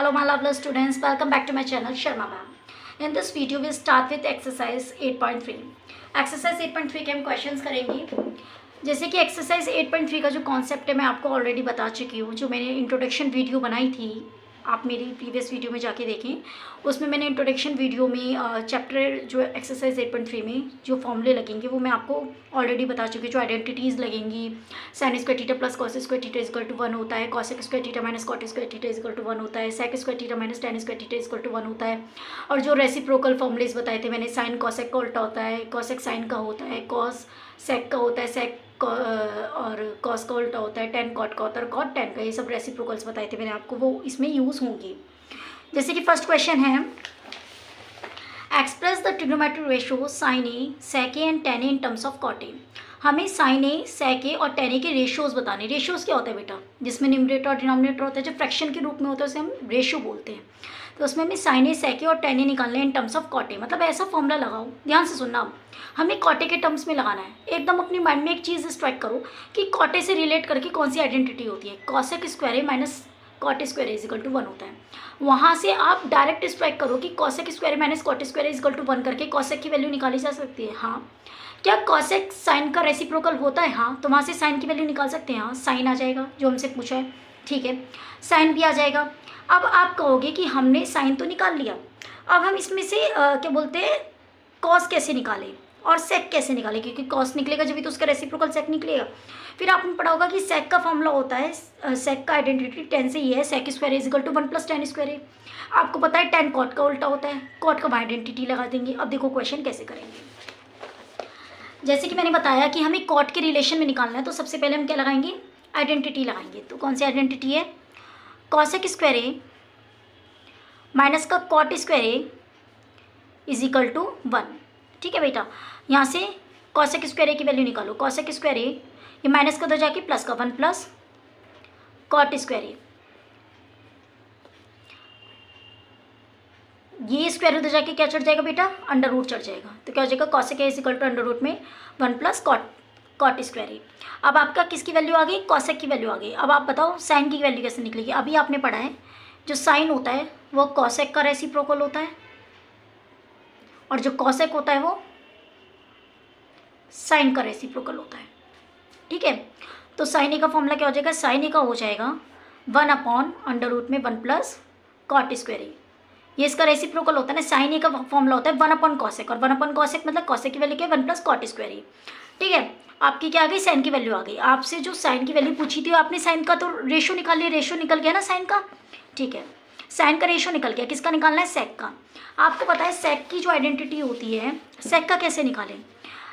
Hello my lovely students, welcome back to my channel Sharma ma'am. In this video we start with exercise 8.3. Exercise 8.3 के हम questions करेंगे. जैसे कि exercise 8.3 का जो कॉन्सेप्ट है मैं आपको ऑलरेडी बता चुकी हूँ. जो मैंने इंट्रोडक्शन वीडियो बनाई थी, आप मेरी प्रीवियस वीडियो में जाके देखें. उसमें मैंने इंट्रोडक्शन वीडियो में चैप्टर जो एक्सरसाइज 8.3 में जो फॉर्मूले लगेंगे वो मैं आपको ऑलरेडी बता चुकी हूँ. जो आइडेंटिटीज़ लगेंगी, sine square theta plus cos square theta equal to 1 होता है, cosec square theta minus cot square theta equal to 1 होता है, sec square theta minus tan square theta equal to 1 होता है. और जो रेसिप्रोकल फॉर्मूलेज बताए थे मैंने, साइन कॉसेक का उल्टा होता है, कॉसेक साइन का होता है, कॉस सेक का होता है, सेक और कॉस का उल्टा होता है, टेन कॉट का होता है, कॉट टेन का. ये सब रेसिप्रोकल्स बताए थे मैंने आपको, वो इसमें यूज़ होंगी. जैसे कि फर्स्ट क्वेश्चन है, express the trigonometric ratio sine A sec A and tan A in terms of cot A. हमें साइन ए सेक ए और टेन ए के रेशियोज़ बताने. रेशियोज़ क्या होता है बेटा? जिसमें न्यूमरेटर और डिनोमिनेटर होता है, जो फ्रैक्शन के रूप में होता है उसे हम रेशियो बोलते हैं. तो उसमें हमें साइन ए सेक ए और टेन ए निकालने in terms of cot A. मतलब ऐसा फॉर्मूला लगाओ, ध्यान से सुनना, हमें कॉटे के टर्म्स में लगाना है. एकदम अपने माइंड में एक चीज़ स्ट्राइक करो कि कॉटे से रिलेट करके कौन सी आइडेंटिटी होती है. Cosec square A minus cot square is equal to 1 होता है. वहाँ से आप डायरेक्ट स्ट्राइक करो कि cosec square minus cot square is equal to 1 करके कॉसेक की वैल्यू निकाली जा सकती है. हाँ. क्या कॉसेक साइन का रेसिप्रोकल होता है? हाँ. तो वहाँ से साइन की वैल्यू निकाल सकते हैं. हाँ, साइन आ जाएगा जो हमसे पूछा है. ठीक है, साइन भी आ जाएगा. अब आप कहोगे कि हमने साइन तो निकाल लिया, अब हम इसमें से क्या बोलते हैं, कॉस कैसे निकालें और सेक कैसे निकालें, क्योंकि कॉस निकलेगा जब भी तो उसका रेसिप्रोकल सेक निकलेगा. फिर आपने पढ़ा होगा कि सेक का फॉर्मूला होता है, सेक का आइडेंटिटी टेन से ये है, sec square is equal to 1 plus tan square है. आपको पता है टेन कॉट का उल्टा होता है, कॉट का आइडेंटिटी लगा देंगे. अब देखो क्वेश्चन कैसे करेंगे. जैसे कि मैंने बताया कि हमें कॉट के रिलेशन में निकालना है, तो सबसे पहले हम क्या लगाएंगे, आइडेंटिटी लगाएंगे. तो कौन सी आइडेंटिटी है? कॉसेक स्क्वायर ए माइनस का cot square A is equal to 1. ठीक है बेटा, यहाँ से कॉसेक स्क्वायर ए की वैल्यू निकालो. कॉसेक स्क्वायर ए, ये माइनस का उधर जाके प्लस का 1 प्लस कॉट स्क्वायर ए, ये स्क्वायर उधर जाके क्या चढ़ जाएगा बेटा, अंडर रूट चढ़ जाएगा. तो क्या हो जाएगा, cosec A is equal to under root में 1 प्लस कॉट स्क्वायर ए. अब आपका किसकी वैल्यू आ गई, कॉसेक की वैल्यू आ गई. अब आप बताओ साइन की वैल्यू कैसे निकलेगी. अभी आपने पढ़ा है जो साइन होता है वो कॉसेक का रेसिप्रोकल होता है, और जो कॉसेक होता है वो साइन का रेसिप्रोकल होता है. ठीक है, तो साइन ए का फॉर्मूला क्या हो जाएगा, साइन ए का हो जाएगा 1 अपॉन अंडर रूट में 1 प्लस कॉट स्क्वायर ए. ये इसका रेसिप्रोकल होता है ना. साइन ए का फॉर्मूला होता है 1 अपॉन कॉसेक, और 1 अपॉन कॉसेक मतलब कॉसेक की वैल्यू क्या है, 1 प्लस कॉट स्क्वायर ए. ठीक है, आपकी क्या आ गई, साइन की वैल्यू आ गई. आपसे जो साइन की वैल्यू पूछी थी आपने साइन का तो रेशो निकाल लिया, रेशो निकल गया ना साइन का. ठीक है, साइन का रेशो निकल गया. किसका निकालना है, सेक का. आपको पता है सेक की जो आइडेंटिटी होती है, सेक का कैसे निकालें.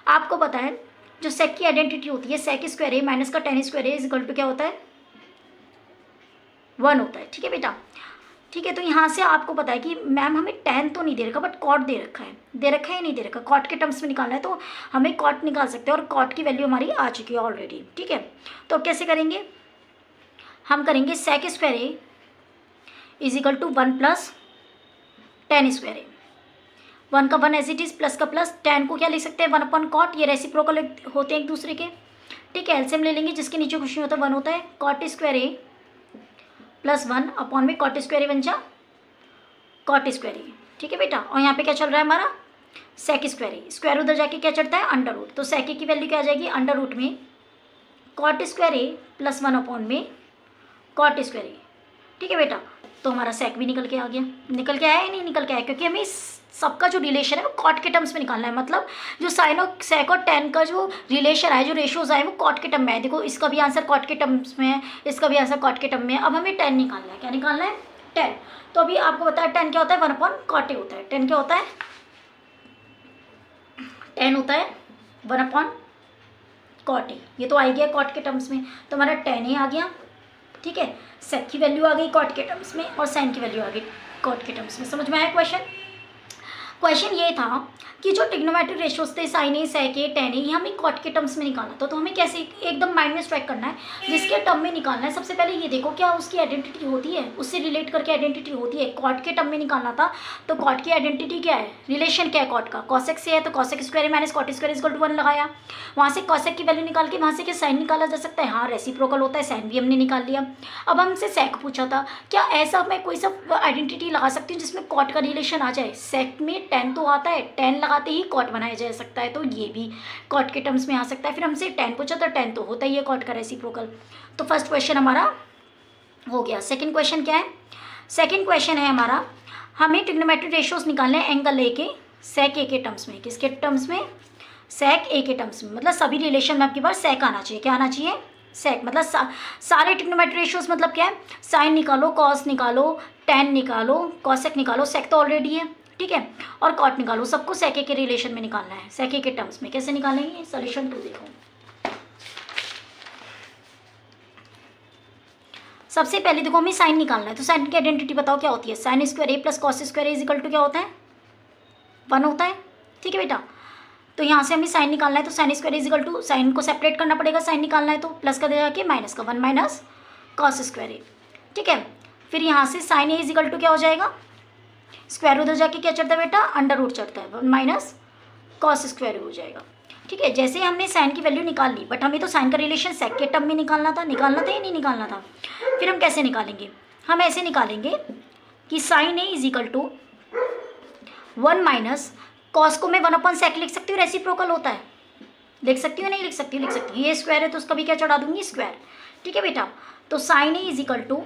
आपको पता है जो सेक की आइडेंटिटी होती है, सेक स्क्वायर ए माइनस का tan square A is equal to क्या होता है, 1 होता है. ठीक है बेटा. ठीक है, तो यहाँ से आपको पता है कि मैम हमें टेन तो नहीं दे रखा बट कॉट दे रखा है. दे रखा है नहीं दे रखा, कॉट के टर्म्स में निकालना है तो हमें कॉट निकाल सकते हैं, और कॉट की वैल्यू हमारी आ चुकी है ऑलरेडी. ठीक है, तो कैसे करेंगे, हम करेंगे sec square A is equal to 1 plus tan square a. 1 का 1 एज इट इज़, प्लस का प्लस, टेन को क्या लिख सकते हैं, 1 अपॉन कॉट. ये रेसिप्रोकल होते हैं एक दूसरे के. ठीक है, एलसीएम ले लेंगे, जिसके नीचे कुछ नहीं होता 1 होता है. Cot square A plus 1 upon में कॉट स्क्वायर ए बन जा कॉट स्क्वायर ए. ठीक है बेटा, और यहाँ पे क्या चल रहा है हमारा, सेक स्क्वायर ए. स्क्वायर उधर जाके क्या चढ़ता है, अंडर रूट. तो सेक ए की वैल्यू क्या आ जाएगी, अंडर रूट में cot square A plus 1 upon में कॉट स्क्वायर ए. ठीक है बेटा, तो हमारा सेक भी निकल के आ गया. निकल के आया या नहीं निकल के आया, क्योंकि हमें सबका जो रिलेशन है वो कॉट के टर्म्स में निकालना है. मतलब जो साइन और सेक और टेन का जो रिलेशन है, जो रेशियोज आए वो कॉट के टर्म में है. देखो इसका भी आंसर कॉट के टर्म्स में है, इसका भी आंसर कॉट के टर्म में है. अब हमें टेन निकालना है. क्या निकालना है, टेन. तो अभी आपको बताया टेन क्या होता है, 1 अपॉन कॉट ए होता है. टेन क्या होता है, टेन होता है 1 अपॉन कॉट ए. ये तो आ गया कॉट के टर्म्स में, तो हमारा टेन ए आ गया. ठीक है, सेक की वैल्यू आ गई कॉट के टर्म्स में, और साइन की वैल्यू आ गई कॉट के टर्म्स में. समझ में आया क्वेश्चन. क्वेश्चन ये था कि जो ट्रिग्नोमेट्रिक रेशियोज थे sign A, sec A, ten ए, ये हमें कॉट के टर्म्स में निकालना था। तो हमें कैसे एकदम माइंड में स्ट्राइक करना है, जिसके टर्म में निकालना है। सबसे पहले ये देखो क्या उसकी आइडेंटिटी होती है, उससे रिलेट करके आइडेंटिटी होती है। कॉट के टर्म में निकालना था, तो कॉट की आइडेंटिटी क्या है, रिलेशन क्या है कॉट का, कॉसेक से है तो cosec square minus cot square equal to 1 लगाया। वहाँ से कॉसेक की वैल्यू निकाल के वहाँ से क्या साइन निकाला जा सकता है, हाँ रेसिप्रोकल होता है, साइन भी हमने निकाल लिया। अब हमसे सेक पूछा था, क्या ऐसा मैं कोई सब आइडेंटिटी लगा सकती हूँ जिसमें कॉट का रिलेशन आ जाए। सेक में टेन तो आता है, टेन लगाते ही कॉट बनाया जा सकता है, तो ये भी कॉट के टर्म्स में आ सकता है। फिर हमसे टेन पूछा था, टेन तो होता ही है कॉट का रेसिप्रोकल। तो फर्स्ट क्वेश्चन हमारा हो गया। सेकंड क्वेश्चन क्या है, सेकंड क्वेश्चन है हमारा, हमें ट्रिग्नोमेट्रिक रेशियोज निकालने हैं एंगल ए के सेक ए के टर्म्स में। किसके टर्म्स में, सेक ए के टर्म्स में। मतलब सभी रिलेशन में आपके पास सेक आना चाहिए। क्या आना चाहिए, सेक। मतलब सारे ट्रिग्नोमेट्रिक रेशियोज मतलब क्या है, साइन निकालो, कॉस निकालो, टेन निकालो, कॉसेक निकालो, सेक तो ऑलरेडी है, ठीक है, और कॉट निकालो। सबको सेक ए के रिलेशन में निकालना है, सेक ए के टर्म्स में। कैसे निकालेंगे, सोल्यूशन 2 देखो। सबसे पहले देखो हमें साइन निकालना है, तो साइन की आइडेंटिटी बताओ क्या होती है। Sine square A plus cos square A equal to क्या होता है, 1 होता है, ठीक है बेटा। तो यहाँ से हमें साइन निकालना है, तो sine square is equal to, sine को सेपरेट करना पड़ेगा, साइन निकालना है तो प्लस का दे जाके माइनस का 1 माइनस कॉस स्क्वायर ए, ठीक है। फिर यहाँ से sine A is equal to क्या हो जाएगा, स्क्वायर उधर जाके क्या चढ़ता है बेटा, अंडर रूट चढ़ता है, 1 माइनस कॉस स्क्वायर हो जाएगा, ठीक है। जैसे हमने साइन की वैल्यू निकाल ली, बट हमें तो साइन का रिलेशन सेक के टर्म में निकालना था या नहीं निकालना था। फिर हम कैसे निकालेंगे, हम ऐसे निकालेंगे कि sine A is equal to 1 minus cos को मैं 1/sec लिख सकती हूँ, रेसिप्रोकल होता है, लिख सकती हूँ नहीं लिख सकती हूँ, लिख सकती हूँ। ये स्क्वायर है तो उसका भी क्या चढ़ा दूंगी, स्क्वायर, ठीक है बेटा। तो sine A is equal to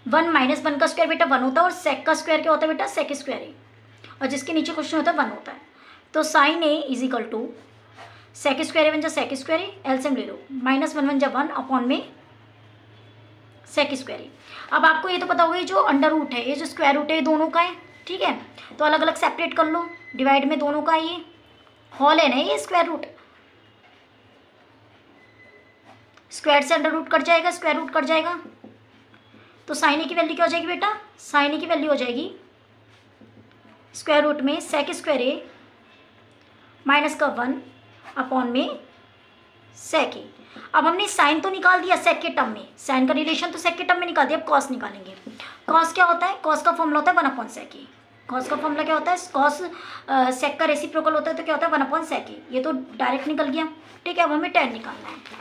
1 minus 1 का स्क्वायर बेटा 1 होता है, और सेक का स्क्वायर क्या होता है बेटा, सेक स्क्वायर ए, और जिसके नीचे क्वेश्चन होता है 1 होता है। तो sine A is equal to sec square a 1 जा सेक स्क्वायर ए, एलसीएम ले लो, माइनस 1 1 जा 1 अपॉन में सेक स्क्वायर ए। अब आपको ये तो पता होगा, ये जो अंडर रूट है, ये जो स्क्वायर रूट है, ये दोनों का है, ठीक है। तो अलग अलग सेपरेट कर लो, डिवाइड में दोनों का, ये होल है ना, ये स्क्वायर रूट, स्क्वायर से अंडर रूट कट जाएगा, स्क्वायर रूट कट जाएगा। तो साइन ए की वैल्यू क्या हो जाएगी बेटा, साइन ए की वैल्यू हो जाएगी स्क्वायर रूट में सेक स्क्वायर ए माइनस का 1 अपॉन में सेक ए। अब हमने साइन तो निकाल दिया सेक के टर्म में, साइन का रिलेशन तो सेक के टर्म में निकाल दिया। अब कॉस निकालेंगे। कॉस क्या होता है, कॉस का फॉर्मूला होता है 1/sec ए। कॉस का फॉर्मूला क्या होता है, कॉस सेक का रेसिप्रोकल होता है, तो क्या होता है 1/sec ए। ये तो डायरेक्ट निकल गया, ठीक है। अब हमें टेन निकालना है।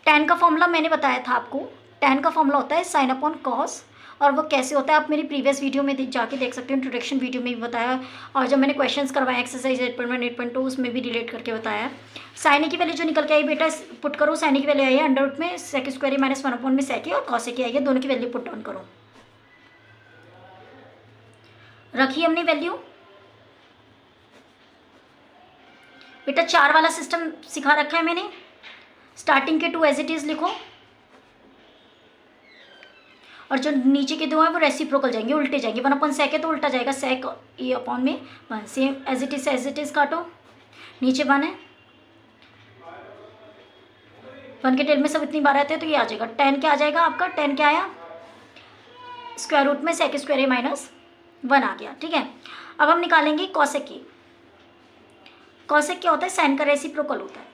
टेन का फॉर्मूला मैंने बताया था आपको, टेन का फॉर्मूला होता है साइन अपॉन कॉस, और वो कैसे होता है आप मेरी प्रीवियस वीडियो में जाके देख सकते हो, इंट्रोडक्शन वीडियो में भी बताया, और जब मैंने क्वेश्चंस करवाए एक्सरसाइज 8.1 8.2 उसमें भी रिलेट करके बताया है। साइन ए की वैल्यू जो निकल के आई बेटा, पुट करो, साइन ए की वैल्यू आई है अंडर रूट में सेक स्क्वायर ए माइनस 1 अपॉन में सेक ए, और कॉस ए की आई है, दोनों की वैल्यू पुट डाउन करो। रखी हमने वैल्यू बेटा, 4 वाला सिस्टम सिखा रखा है मैंने। स्टार्टिंग के 2 एज इट इज लिखो, और जो नीचे के 2 हैं वो रेसिप्रोकल जाएंगे, उल्टे जाएंगे। 1/sec है तो उल्टा जाएगा, सेक ए अपॉन में 1, सेम एज इट इज काटो, नीचे 1 है, 1 के टेल में सब इतनी बार आते हैं तो ये आ जाएगा 10 क्या आ जाएगा आपका, 10 क्या आया, स्क्वायर रूट में सेक स्क्वायर ए माइनस 1 आ गया, ठीक है। अब हम निकालेंगे कॉसेक की। कॉसेक क्या होता है, साइन का रेसिप्रोकल होता है।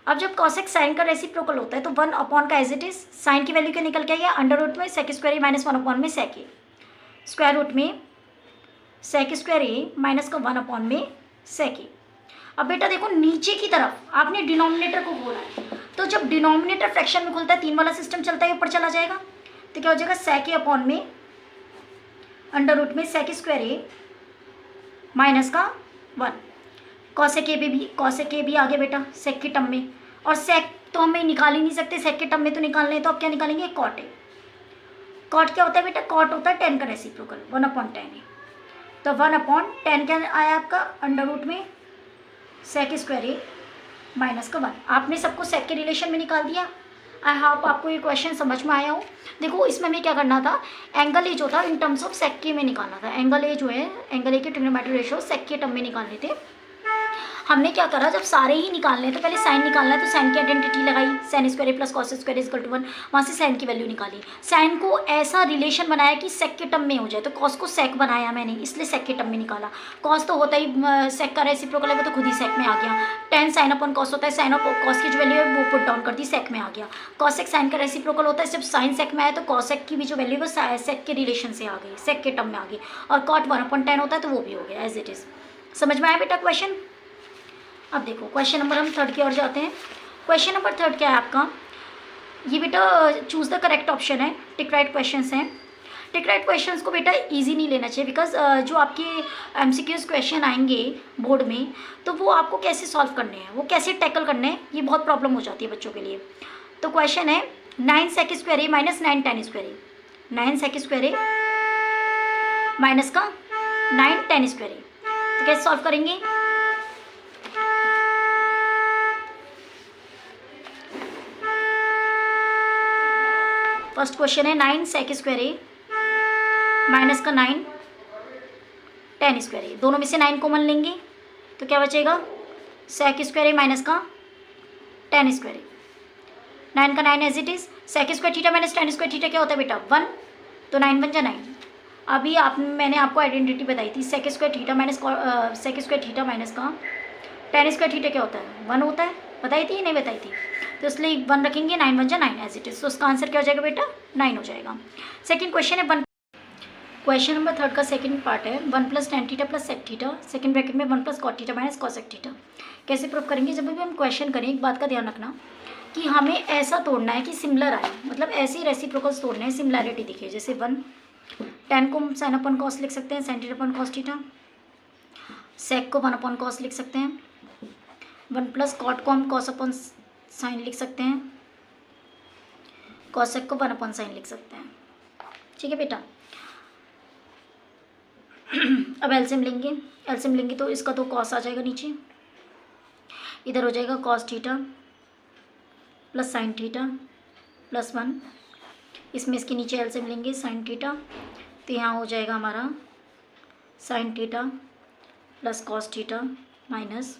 अब जब कॉसेक साइन का रेसिप्रोकल होता है तो 1 अपॉन का एज इट इज, साइन की वैल्यू क्या निकल के आई है, अंडर रूट में सेक स्क्वायर ए माइनस 1 अपॉन में सेक ए, स्क्वायर रूट में सेक स्क्वायर ए माइनस का 1 अपॉन में सेक ए। अब बेटा देखो नीचे की तरफ आपने डिनोमिनेटर को खोला है, तो जब डिनोमिनेटर फ्रैक्शन में खुलता है 3 वाला सिस्टम चलता है, ऊपर चला जाएगा, तो क्या हो जाएगा, सेक ए अपॉन में अंडर रूट में सेक स्क्वायर ए माइनस का 1, कॉसेक ए भी आ गया बेटा सेक के टर्म में, और सेक तो हमें निकाल ही नहीं सकते, सेक के टर्म में तो निकालने हैं, तो अब क्या निकालेंगे, कॉट ए। कॉट क्या होता है बेटा, कॉट होता है 10 का रेसिप्रोकल, 1/10 है, तो 1/10 क्या आया आपका, अंडर रूट में सेक स्क्वायर ए माइनस का 1। आपने सबको सेक के रिलेशन में निकाल दिया। आई होप आपको ये क्वेश्चन समझ में आया हो। देखो इसमें हमें क्या करना था, एंगल ए जो था इन टर्म्स ऑफ सेक के में निकालना था। एंगल ए जो है, एंगल ए के ट्रिग्नोमेट्रिक रेशियो सेक के टर्म में निकालने थे। हमने क्या करा, जब सारे ही निकालने हैं तो पहले साइन निकालना है, तो साइन की आइडेंटिटी लगाई, sine square A plus cos square is equal to 1, वहाँ से साइन की वैल्यू निकाली। साइन को ऐसा रिलेशन बनाया कि सेक के टर्म में हो जाए, तो कॉस को सेक बनाया मैंने, इसलिए सेक के टर्म में निकाला। कॉस तो होता ही सेक का रेसिप्रोकल है, वो तो खुद ही सेक में आ गया। टेन साइन अपॉन कॉस होता है, साइन ऑफ कॉस की जो वैल्यू है वो पुट डाउन कर दी, सेक में आ गया। कॉसेक साइन का रेसिप्रोकल होता है, जब साइन सेक में आया तो कॉसेक की भी जो वैल्यू है वो सेक के रिलेशन से आ गई, सेक के टर्म में आ गई। और कॉट 1/10 होता है तो वो भी हो गया एज इट इज़। समझ में आया बेटा क्वेश्चन? अब देखो क्वेश्चन नंबर हम थर्ड की ओर जाते हैं। क्वेश्चन नंबर थर्ड क्या है आपका, ये बेटा चूज़ द करेक्ट ऑप्शन है, टिक राइट क्वेश्चंस हैं। टिक राइट क्वेश्चंस को बेटा इजी नहीं लेना चाहिए, बिकॉज जो आपके एमसीक्यूज क्वेश्चन आएंगे बोर्ड में तो वो आपको कैसे सॉल्व करने हैं, वो कैसे टैकल करने हैं, ये बहुत प्रॉब्लम हो जाती है बच्चों के लिए। तो क्वेश्चन है 9 सेक square A minus 9 ten square A, 9 sec square A minus का 9 टेन स्क्वायर ए, तो कैसे सॉल्व करेंगे? फर्स्ट क्वेश्चन है 9 सेक स्क्वायर ए माइनस का 9 टेन स्क्वायर ए, दोनों में से 9 कॉमन लेंगे तो क्या बचेगा, सेक स्क्वायर ए माइनस का टेन स्क्वायर ए, 9 का 9 as it is. Sec square theta minus tan square theta क्या होता है बेटा 1, तो 9 बन जा 9। अभी मैंने आपको आइडेंटिटी बताई थी, sec square theta minus sec square theta minus का टेन स्क्वायर थीटा क्या होता है 1 होता है, बताई थी नहीं बताई थी, तो इसलिए 1 रखेंगे, 9 बन जा 9 एज इट इज़। तो उसका आंसर क्या हो जाएगा बेटा 9 हो जाएगा। सेकेंड क्वेश्चन है क्वेश्चन नंबर थर्ड का सेकंड पार्ट है 1 plus tan theta plus sec theta, second bracket में 1 plus cot theta minus cosec theta. कैसे प्रूव करेंगे? जब भी हम क्वेश्चन करें एक बात का ध्यान रखना कि हमें ऐसा तोड़ना है कि सिमिलर आए, मतलब ऐसे ही रेसिप्रोकल्स तोड़ने हैं, सिमिलैरिटी दिखे। जैसे 1 टेन को हम साइन अपॉन कॉस लिख सकते हैं, sine theta upon cos theta. Sec को 1 अपॉन कॉस लिख सकते हैं, 1 प्लस कॉट को हम कॉस अपॉन साइन लिख सकते हैं, कॉसेक को 1 अपॉन साइन लिख सकते हैं। ठीक है बेटा। अब एलसीएम लेंगे तो इसका तो कॉस आ जाएगा नीचे, इधर हो जाएगा cos theta plus sign theta plus 1, इसमें इसके नीचे एलसीएम लेंगे साइन थीटा, तो यहाँ हो जाएगा हमारा sign theta plus cos theta minus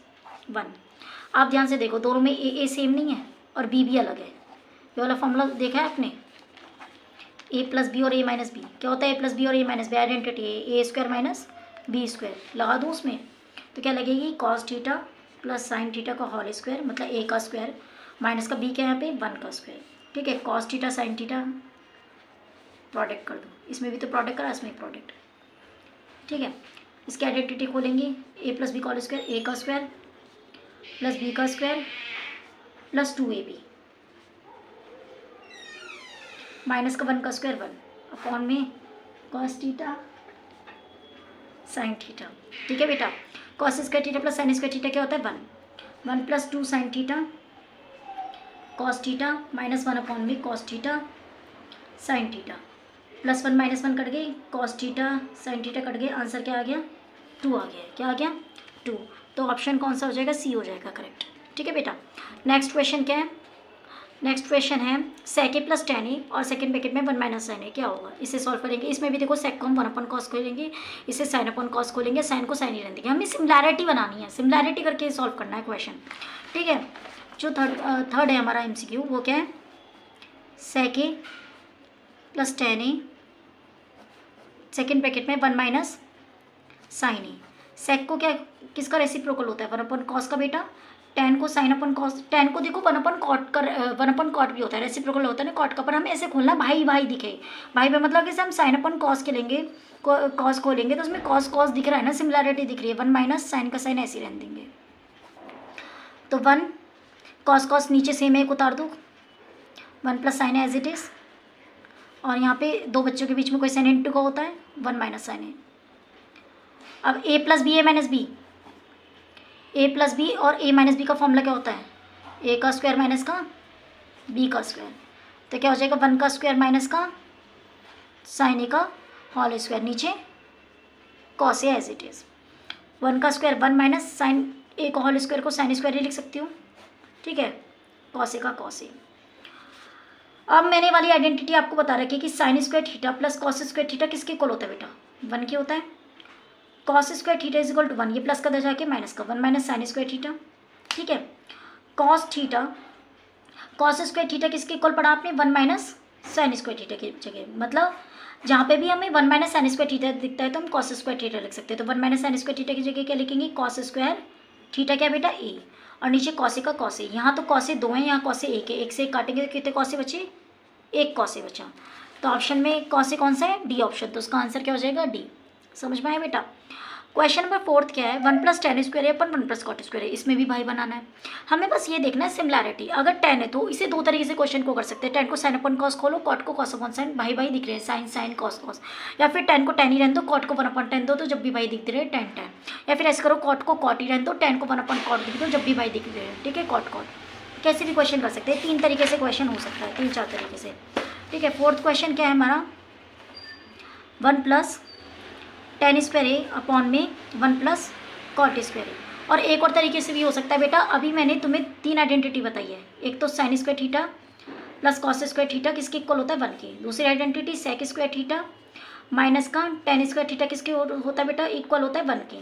1। आप ध्यान से देखो दोनों में ए सेम नहीं है और बी भी अलग है। ये वाला फॉर्मूला देखा है आपने, ए प्लस बी और ए माइनस बी क्या होता है, ए प्लस बी और ए माइनस बी आइडेंटिटी है, ए स्क्वायर माइनस बी स्क्वायर लगा दूँ उसमें, तो क्या लगेगी cos theta plus sine theta का होल स्क्वायर, मतलब ए का स्क्वायर माइनस का बी क्या है यहाँ पे 1 का स्क्वायर। ठीक है, cos theta sine theta product कर दो, इसमें भी तो प्रोडक्ट करा, इसमें प्रोडक्ट। ठीक है, इसकी आइडेंटिटी खोलेंगे, ए प्लस बी का होल स्क्वायर, ए का स्क्वायर प्लस बी का स्क्वायर प्लस 2ab माइनस का 1 का स्क्वायर 1 अपॉन में कॉस थीटा साइन थीटा। ठीक है बेटा, cos square theta plus sine square theta क्या होता है 1 plus 2 sine theta cos theta minus 1 upon में cos theta sine theta plus 1 minus 1 कट गई, cos theta sine theta cut गए, आंसर क्या आ गया 2 आ गया। क्या आ गया 2, तो ऑप्शन कौन सा हो जाएगा, सी हो जाएगा करेक्ट। ठीक है बेटा, नेक्स्ट क्वेश्चन क्या है, नेक्स्ट क्वेश्चन है सेक ए प्लस टेन ए और सेकंड ब्रैकेट में 1 माइनस साइन ए, क्या होगा, इसे सॉल्व करेंगे। इसमें भी देखो सेक को हम 1 अपॉन कॉस खोलेंगे, इसे साइन अपॉन कॉस खोलेंगे, साइन को साइन ही रहने देंगे, हमें सिमिलैरिटी बनानी है, सिमिलैरिटी करके सॉल्व करना है क्वेश्चन। ठीक है, जो थर्ड है हमारा एमसीक्यू वो क्या है, सेक ए प्लस टेन ए सेकेंड ब्रैकेट में 1 माइनस साइन ए। सेक को क्या किसका रेसिप्रोकल होता है 1 अपॉन कॉस का बेटा, टेन को साइन अपन कॉस, टेन को देखो 1 अपन कॉट कर 1 अपन कॉट भी होता है, रेसिप्रोकल होता है ना कॉट का, पर हमें ऐसे खोलना भाई भाई दिखे, भाई भाई मतलब जैसे हम साइन अपन कॉस के लेंगे कॉस खोलेंगे तो उसमें कॉस कॉस दिख रहा है ना, सिमिलैरिटी दिख रही है, 1 माइनस साइन का साइन ऐसे रहने देंगे, तो 1 कॉस कॉस नीचे सेम एक उतार दो, 1 plus sine as it is, और यहाँ पे दो बच्चों के बीच में कोई साइन इंटू का होता है 1 माइनस साइन है। अब A plus B A minus B, A plus B और ए माइनस बी का फॉर्मूला क्या होता है, ए का स्क्वायर माइनस का बी का स्क्वायर, तो क्या हो जाएगा 1 का स्क्वायर माइनस का साइन ए का होल स्क्वायर, नीचे cos A as it is, 1 का स्क्वायर 1 माइनस साइन ए का होल स्क्वायर को साइन स्क्वायर ही लिख सकती हूँ। ठीक है, कॉस ए का कॉस ए। अब मैंने वाली आइडेंटिटी आपको बता रखी है कि sine square theta plus cos square theta किसके इक्वल होता है बेटा 1 के होता है, cos square theta is equal to 1, ये प्लस का इधर जाके माइनस का 1 माइनस साइन स्क्वायर थीटा, ठीक है। Cos theta, cos square theta किसके इक्वल पढ़ा आपने, 1 माइनस साइन स्क्वायर थीटा की जगह, मतलब जहाँ पे भी हमें 1 माइनस साइन स्क्वायर थीटा दिखता है तो हम कॉस स्क्वायर थीटा लिख सकते हैं। तो 1 माइनस साइन स्क्वायर थीटा की जगह क्या लिखेंगे, कॉस स्क्वायर थीटा क्या बेटा ए, और नीचे कॉसे का कॉसे। यहाँ तो कॉसे 2 हैं, यहाँ कॉसे 1 है, 1 से 1 काटेंगे तो कितने कॉसे बचे, 1 कॉसे बचा। तो ऑप्शन में कॉसे कौन सा है, डी ऑप्शन, तो उसका आंसर क्या हो जाएगा, डी। समझ में आया बेटा। क्वेश्चन नंबर 4 क्या है, 1 प्लस टेन स्क्वायर है अपन 1 प्लस कॉट स्क्वायर है, इसमें भी भाई बनाना है हमें। बस ये देखना है सिमिलैरिटी, अगर 10 है तो इसे 2 तरीके से क्वेश्चन को कर सकते हैं। 10 को साइन अपन कॉस खोलो, कॉट को कॉस अपन साइन, भाई भाई दिख रहे हैं, साइन साइन कॉस कॉस, या फिर 10 को 10 ही रहने दो, कॉट को 1 अपन 10 दो, तो जब भी भाई दिख रहे हैं 10 10, या फिर ऐसे करो कॉट को कॉट ही रहने दो, 10 को 1 अपन कॉट दिख दो, जब भी भाई दिख रहे हैं, ठीक है, कॉट कॉट। कैसे भी क्वेश्चन कर सकते हैं, 3 तरीके से क्वेश्चन हो सकता है, 3-4 तरीके से, ठीक है। 4th क्वेश्चन क्या है हमारा, 1 प्लस टेन स्क्वायर ए अपॉन में 1 प्लस कॉट स्क्वायर ए। और एक और तरीके से भी हो सकता है बेटा, अभी मैंने तुम्हें 3 आइडेंटिटी बताई है, एक तो sine square theta plus cos square theta किसके इक्वल होता है, 1 के। दूसरी identity sec square theta minus का टेन स्क्वायर थीटा किसके होता है बेटा, इक्वल होता है 1 के,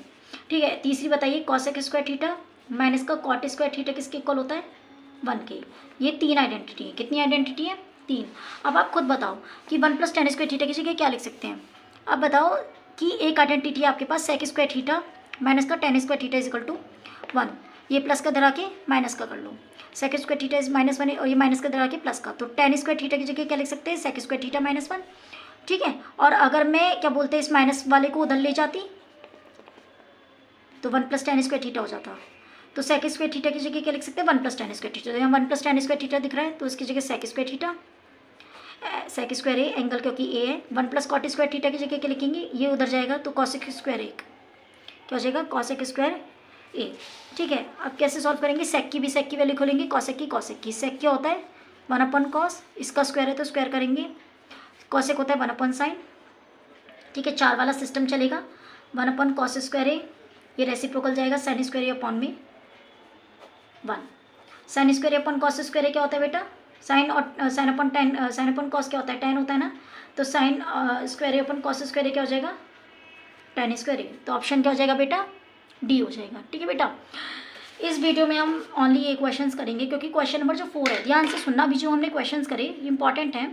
ठीक है। तीसरी बताइए कॉसेक स्क्वायर थीटा माइनस का कॉट स्क्वायर थीटा किसके इक्वल होता है, 1 के। ये 3 आइडेंटिटी है, कितनी आइडेंटिटी है, 3। अब आप खुद बताओ कि 1 प्लस टेन स्क्वायर थीटा की जगह क्या लिख सकते हैं। अब बताओ कि एक आइडेंटिटी है आपके पास सेक स्क्वायर थीटा माइनस का tan square theta is equal to 1, ये प्लस का धरा के माइनस का कर लो, सेक स्क्वायर थीटा इज -1 और ये माइनस का धरा के प्लस का, तो टेन स्क्वायर थीटा की जगह क्या लिख सकते हैं, सेक स्क्वायर थीटा -1, ठीक है। और अगर मैं क्या बोलते हैं इस माइनस वाले को उधर ले जाती तो 1 प्लस टेन स्क्वायर थीटा हो जाता, तो सेक स्क्वायर थीटा की जगह क्या लिख सकते हैं, 1 प्लस टेन स्क्वायर थीटा। यहाँ 1 प्लस टेन स्क्वायर थीटा दिख रहा है तो इसकी जगह sec square theta, sec square A angle क्योंकि ए है, 1 प्लस कॉट स्क्वायर थीटा की जगह क्या लिखेंगे, ये उधर जाएगा तो कॉसेक स्क्वायर ए, क्या हो जाएगा, कॉसेक स्क्वायर ए, ठीक है। अब कैसे सॉल्व करेंगे, सेक की भी सेक की वैल्यू खोलेंगे, कॉसेक की कॉसेक की। सेक क्या होता है 1 अपन कॉस, इसका स्क्वायर है तो स्क्वायर करेंगे, कॉसेक होता है 1 अपन साइन, ठीक है। 4 वाला सिस्टम चलेगा, 1 अपन कॉस स्क्वायर ए, ये रेसिप्रोकल जाएगा साइन स्क्वायर ए अपॉन में 1, साइन स्क्वायर ए अपन कॉस स्क्वायर ए क्या होता है बेटा, साइन और साइन अपन टेन, साइन अपन कॉस क्या होता है, टेन होता है ना, तो साइन स्क्वायर ए अपन कॉस स्क्वायर ए क्या हो जाएगा, टेन स्क्वायर ए। तो ऑप्शन क्या हो जाएगा बेटा, डी हो जाएगा, ठीक है बेटा। इस वीडियो में हम ओनली ये क्वेश्चंस करेंगे क्योंकि क्वेश्चन नंबर जो 4 है, ध्यान से सुनना, अभी जो हमने क्वेश्चंस करे इंपॉर्टेंट है,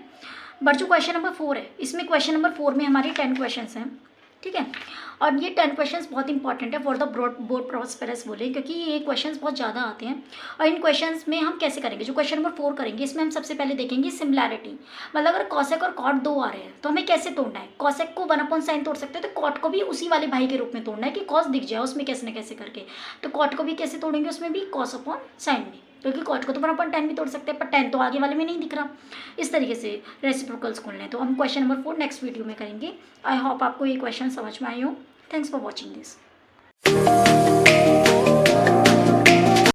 बट जो क्वेश्चन नंबर 4 है इसमें क्वेश्चन नंबर 4 में हमारे 10 क्वेश्चन हैं, ठीक है। और ये 10 क्वेश्चंस बहुत इंपॉर्टेंट है फॉर द बोर्ड प्रॉस्पेरस बोले, क्योंकि ये क्वेश्चंस बहुत ज़्यादा आते हैं। और इन क्वेश्चंस में हम कैसे करेंगे, जो क्वेश्चन नंबर 4 करेंगे इसमें हम सबसे पहले देखेंगे सिमिलैरिटी, मतलब अगर कॉसेक और कॉट 2 आ रहे हैं तो हमें कैसे तोड़ना है। कॉसेक को 1 अपॉन साइन तोड़ सकते हैं, तो कॉट को भी उसी वाले भाई के रूप में तोड़ना है कि कॉस दिख जाए उसमें कैसे न कैसे करके, तो कॉट को भी कैसे तोड़ेंगे, उसमें भी कॉस अपॉन साइन में, क्योंकि कॉट को तो 1 अपॉन 10 भी तोड़ सकते हैं, पर 10 तो आगे वाले में नहीं दिख रहा। इस तरीके से रेसिप्रोकल्स खोलने हैं, तो हम क्वेश्चन नंबर 4 नेक्स्ट वीडियो में करेंगे। आई होप आपको ये क्वेश्चन समझ में आए हो। Thanks for watching this.